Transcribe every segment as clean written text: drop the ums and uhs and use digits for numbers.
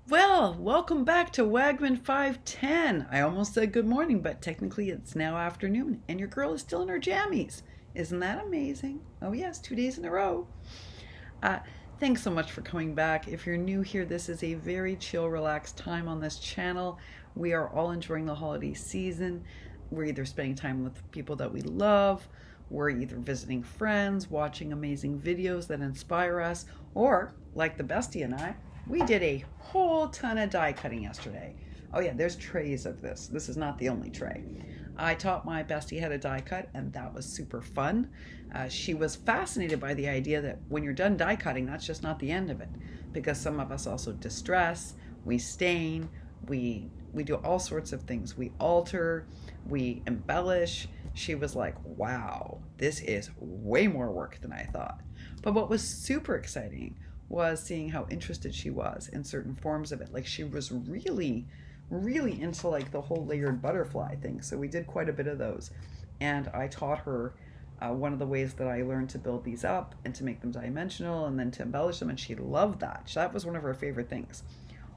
Well, welcome back to Wagman 510. I almost said good morning, but technically it's now afternoon, and your girl is still in her jammies. Isn't that amazing? Oh, yes, 2 days in a row. Uh, Thanks so much for coming back. If you're new here, this is a very chill, relaxed time on this channel. We are all enjoying the holiday season. We're either spending time with people that we love, we're either visiting friends, watching amazing videos that inspire us, or, like the bestie and I, we did a whole ton of die cutting yesterday. Oh, yeah, there's trays of this. This is not the only tray. I taught my bestie how to die cut, and that was super fun. She was fascinated by the idea that when you're done die cutting, that's just not the end of it, because some of us also distress, we stain, we do all sorts of things. We alter, we embellish. She was like, "Wow, this is way more work than I thought." But what was super exciting was seeing how interested she was in certain forms of it. Like she was really into like the whole layered butterfly thing. So we did quite a bit of those. And I taught her one of the ways that I learned to build these up and to make them dimensional and then to embellish them. And she loved that. That was one of her favorite things.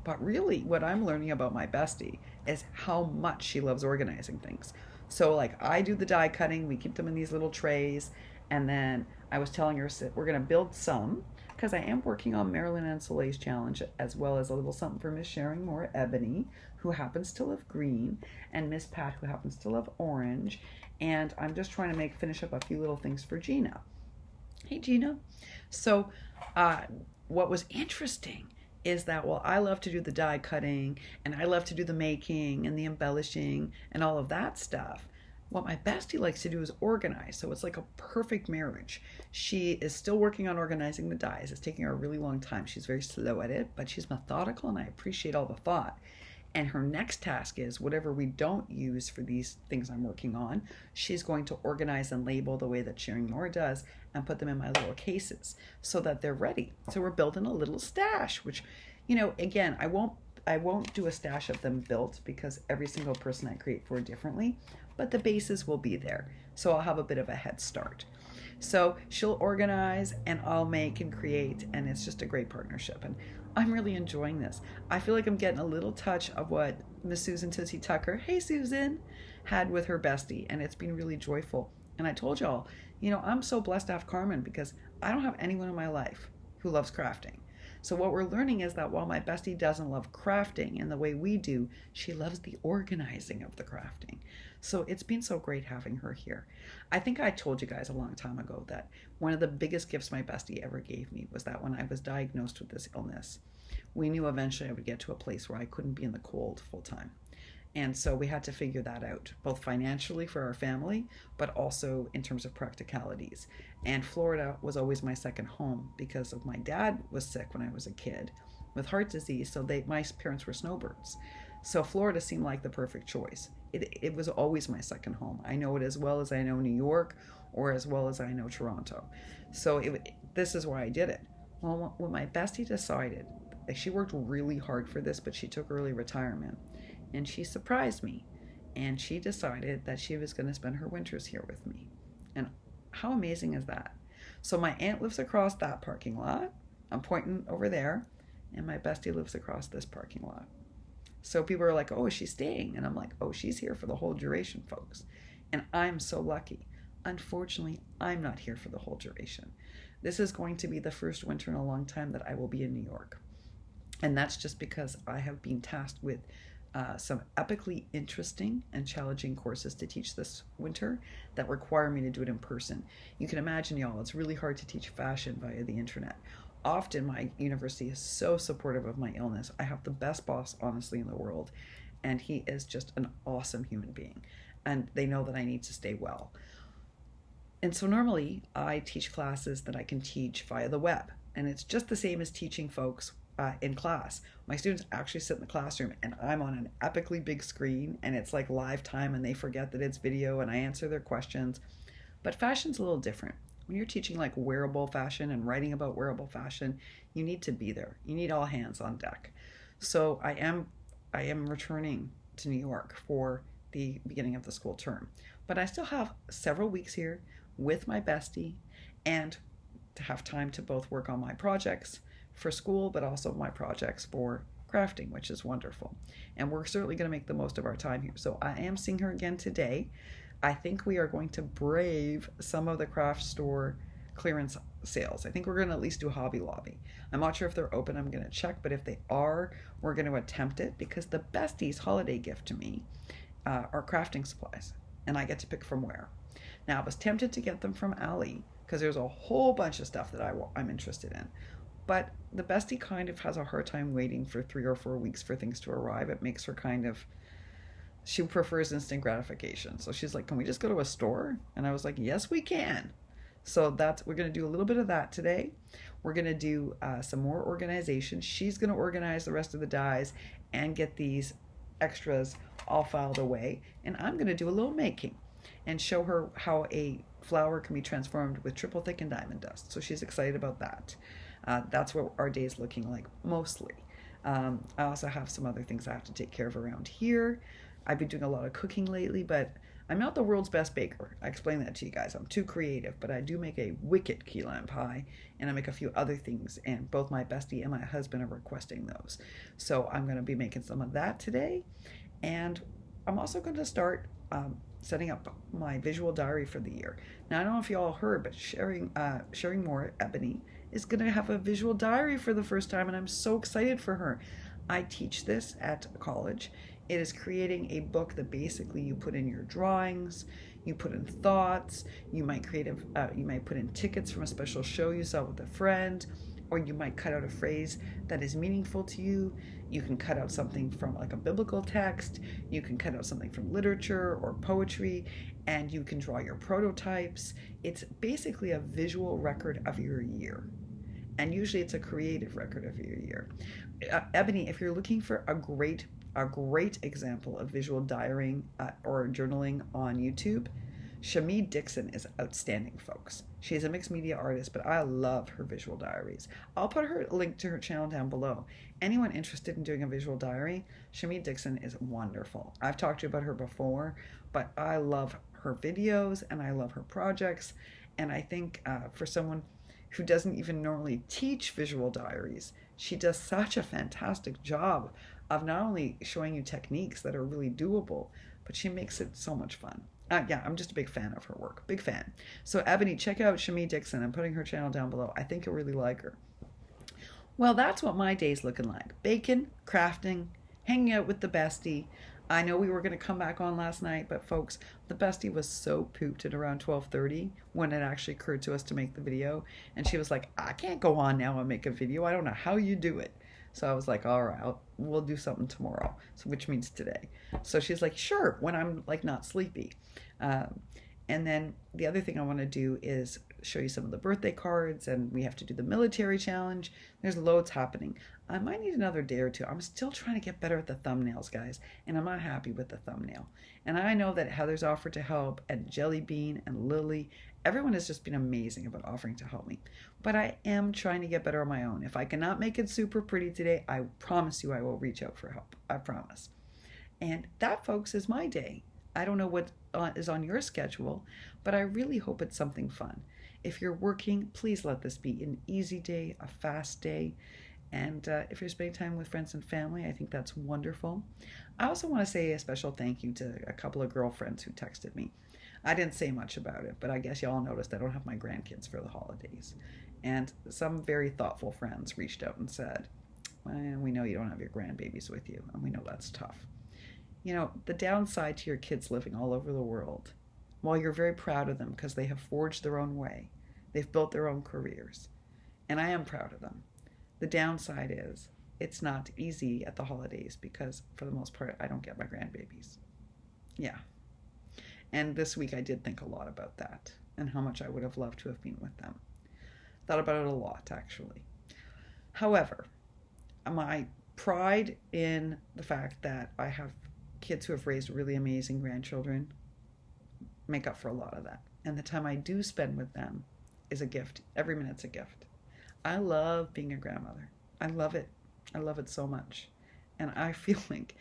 But really, what I'm learning about my bestie is how much she loves organizing things. So, like, I do the die cutting, we keep them in these little trays, and then I was telling her we're going to build some because I am working on Marilyn and Soleil's challenge as well as a little something for Miss Sharing Moore Ebony, who happens to love green, and Miss Pat, who happens to love orange. And I'm just trying to finish up a few little things for Gina. Hey, Gina. So, uh, what was interesting is that while I love to do the die cutting and I love to do the making and the embellishing and all of that stuff, what my bestie likes to do is organize. So it's like a perfect marriage. She is still working on organizing the dies. It's taking her a really long time. She's very slow at it, but she's methodical and I appreciate all the thought. And her next task is whatever we don't use for these things I'm working on, she's going to organize and label the way that Sharing More does and put them in my little cases so that they're ready. So we're building a little stash, which, again, I won't do a stash of them built because every single person I create for differently, but the bases will be there. So I'll have a bit of a head start. So she'll organize and I'll make and create, and it's just a great partnership. And I'm really enjoying this. I feel like I'm getting a little touch of what Miss Susan Tootsie Tucker, hey Susan, had with her bestie, and it's been really joyful. And I told y'all, I'm so blessed to have Carmen because I don't have anyone in my life who loves crafting. So what we're learning is that while my bestie doesn't love crafting in the way we do, she loves the organizing of the crafting. So it's been so great having her here. I think I told you guys a long time ago that one of the biggest gifts my bestie ever gave me was that when I was diagnosed with this illness, we knew eventually I would get to a place where I couldn't be in the cold full time. And so we had to figure that out, both financially for our family, but also in terms of practicalities. And Florida was always my second home because of my dad was sick when I was a kid with heart disease, so my parents were snowbirds. So Florida seemed like the perfect choice. It was always my second home. I know it as well as I know New York or as well as I know Toronto. So this is why I did it. Well, when my bestie decided, she worked really hard for this, but she took early retirement. And she surprised me. And she decided that she was going to spend her winters here with me. And how amazing is that? So my aunt lives across that parking lot. I'm pointing over there. And my bestie lives across this parking lot. So people are like, oh, is she staying? And I'm like, oh, she's here for the whole duration, folks. And I'm so lucky. Unfortunately, I'm not here for the whole duration. This is going to be the first winter in a long time that I will be in New York. And that's just because I have been tasked with some epically interesting and challenging courses to teach this winter that require me to do it in person. You can imagine, y'all, it's really hard to teach fashion via the internet. Often my university is so supportive of my illness. I have the best boss, honestly, in the world, and he is just an awesome human being. And they know that I need to stay well. And so normally I teach classes that I can teach via the web, and it's just the same as teaching folks in class. My students actually sit in the classroom and I'm on an epically big screen and it's like live time and they forget that it's video and I answer their questions. But fashion's a little different. When you're teaching like wearable fashion and writing about wearable fashion, you need to be there. You need all hands on deck. So I am returning to New York for the beginning of the school term. But I still have several weeks here with my bestie and to have time to both work on my projects for school, but also my projects for crafting, which is wonderful. And we're certainly going to make the most of our time here. So I am seeing her again today. I think we are going to brave some of the craft store clearance sales. I think we're going to at least do Hobby Lobby. I'm not sure if they're open. I'm going to check, but if they are, we're going to attempt it, because the besties holiday gift to me are crafting supplies, and I get to pick from where. Now, I was tempted to get them from Ali because there's a whole bunch of stuff that I'm interested in, but the bestie kind of has a hard time waiting for 3 or 4 weeks for things to arrive. It makes her kind of, she prefers instant gratification. So she's like, can we just go to a store? And I was like, yes, we can. So we're going to do a little bit of that today. We're going to do some more organization. She's going to organize the rest of the dies and get these extras all filed away. And I'm going to do a little making and show her how a flower can be transformed with triple thickened diamond dust. So she's excited about that. That's what our day is looking like mostly. I also have some other things I have to take care of around here. I've been doing a lot of cooking lately, but I'm not the world's best baker. I explained that to you guys. I'm too creative, but I do make a wicked key lime pie, and I make a few other things, and both my bestie and my husband are requesting those. So I'm going to be making some of that today, and I'm also going to start setting up my visual diary for the year. Now, I don't know if you all heard, but Sharing More, Ebony, is going to have a visual diary for the first time, and I'm so excited for her. I teach this at college. It is creating a book that basically you put in your drawings, you put in thoughts, you might put in tickets from a special show you saw with a friend, or you might cut out a phrase that is meaningful to you. You can cut out something from like a biblical text, you can cut out something from literature or poetry, and you can draw your prototypes. It's basically a visual record of your year. And usually it's a creative record of your year. Ebony, if you're looking for a great example of visual diarying or journaling on YouTube, Shemi Dixon is outstanding, folks. She's a mixed media artist, but I love her visual diaries. I'll put her link to her channel down below. Anyone interested in doing a visual diary, Shemi Dixon is wonderful. I've talked to you about her before, but I love her videos and I love her projects. And I think for someone who doesn't even normally teach visual diaries, she does such a fantastic job of not only showing you techniques that are really doable, but she makes it so much fun. Yeah, I'm just a big fan of her work. Big fan. So Ebony, check out Shemi Dixon. I'm putting her channel down below. I think you'll really like her. Well, that's what my day's looking like. Baking, crafting, hanging out with the bestie. I know we were going to come back on last night, but folks, the bestie was so pooped at around 12:30 when it actually occurred to us to make the video. And she was like, I can't go on now and make a video. I don't know how you do it. So I was like, all right, we'll do something tomorrow, so which means today. So she's like, sure, when I'm like not sleepy. And then the other thing I want to do is show you some of the birthday cards, and we have to do the military challenge. There's loads happening. I might need another day or two. I'm still trying to get better at the thumbnails, guys, and I'm not happy with the thumbnail. And I know that Heather's offered to help, and Jelly Bean and Lily. Everyone has just been amazing about offering to help me. But I am trying to get better on my own. If I cannot make it super pretty today, I promise you I will reach out for help. I promise. And that, folks, is my day. I don't know what is on your schedule, but I really hope it's something fun. If you're working, please let this be an easy day, a fast day. And if you're spending time with friends and family, I think that's wonderful. I also want to say a special thank you to a couple of girlfriends who texted me. I didn't say much about it, but I guess y'all noticed I don't have my grandkids for the holidays. And some very thoughtful friends reached out and said, well, we know you don't have your grandbabies with you, and we know that's tough. You know, the downside to your kids living all over the world, while you're very proud of them because they have forged their own way, they've built their own careers, and I am proud of them. The downside is it's not easy at the holidays because, for the most part, I don't get my grandbabies. Yeah. And this week I did think a lot about that and how much I would have loved to have been with them. Thought about it a lot, actually. However, my pride in the fact that I have kids who have raised really amazing grandchildren make up for a lot of that. And the time I do spend with them is a gift. Every minute's a gift. I love being a grandmother. I love it. I love it so much. And I feel like,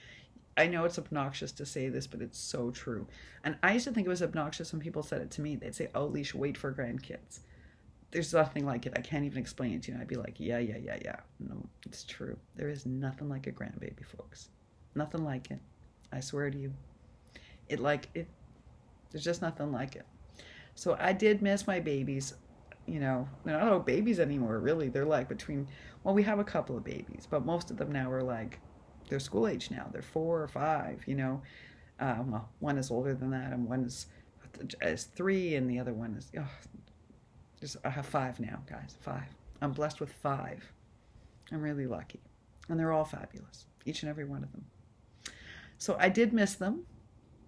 I know it's obnoxious to say this, but it's so true. And I used to think it was obnoxious when people said it to me. They'd say, oh, Leash, wait for grandkids. there's nothing like it. I can't even explain it to you. I'd be like, yeah, yeah, yeah, yeah. No, it's true. There is nothing like a grandbaby, folks. Nothing like it. I swear to you. There's just nothing like it. So I did miss my babies. You know, they're not babies anymore, really. They're like well, we have a couple of babies, but most of them now are like, they're school age now. They're 4 or 5, you know. Well, one is older than that, and one is 3, and the other one is, I have 5 now, guys. 5. I'm blessed with 5. I'm really lucky. And they're all fabulous, each and every one of them. So I did miss them,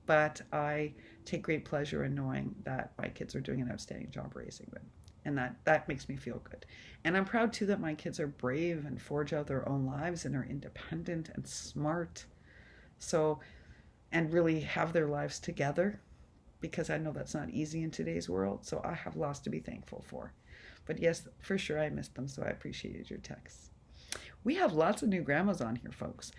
but I take great pleasure in knowing that my kids are doing an outstanding job raising them. And that makes me feel good. And I'm proud, too, that my kids are brave and forge out their own lives and are independent and smart. So, and really have their lives together, because I know that's not easy in today's world. So I have lots to be thankful for. But yes, for sure I missed them, so I appreciated your texts. We have lots of new grandmas on here, folks.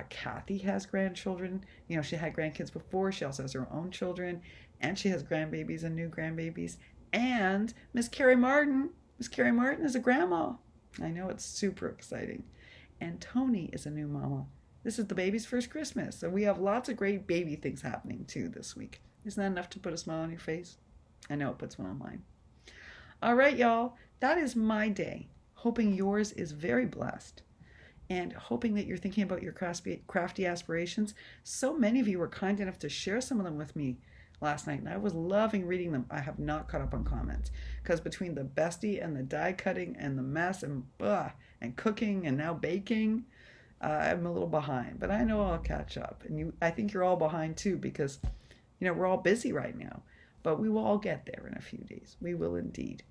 Kathy has grandchildren. You know, she had grandkids before. She also has her own children. And she has grandbabies and new grandbabies. And Miss Carrie Martin. Miss Carrie Martin is a grandma. I know, it's super exciting. And Tony is a new mama. This is the baby's first Christmas. So we have lots of great baby things happening, too, this week. Isn't that enough to put a smile on your face? I know it puts one on mine. All right, y'all. That is my day. Hoping yours is very blessed. And hoping that you're thinking about your crafty aspirations. So many of you were kind enough to share some of them with me last night, and I was loving reading them. I have not caught up on comments, because between the bestie and the die cutting and the mess and cooking and now baking, I'm a little behind. But I know I'll catch up. And I think you're all behind too, because we're all busy right now. But we will all get there in a few days. We will indeed.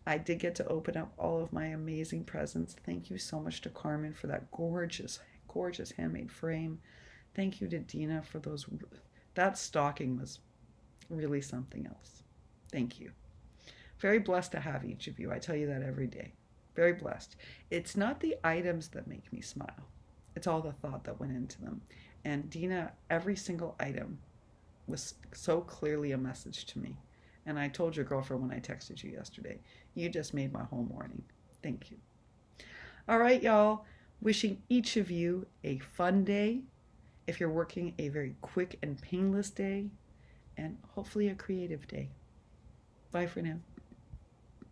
I did get to open up all of my amazing presents. Thank you so much to Carmen for that gorgeous, gorgeous handmade frame. Thank you to Dina for those. That stocking was really something else. Thank you. Very blessed to have each of you. I tell you that every day. Very blessed. It's not the items that make me smile. It's all the thought that went into them. And Dina, every single item was so clearly a message to me. And I told your girlfriend when I texted you yesterday, you just made my whole morning. Thank you. All right, y'all. Wishing each of you a fun day. If you're working, a very quick and painless day. And hopefully a creative day. Bye for now.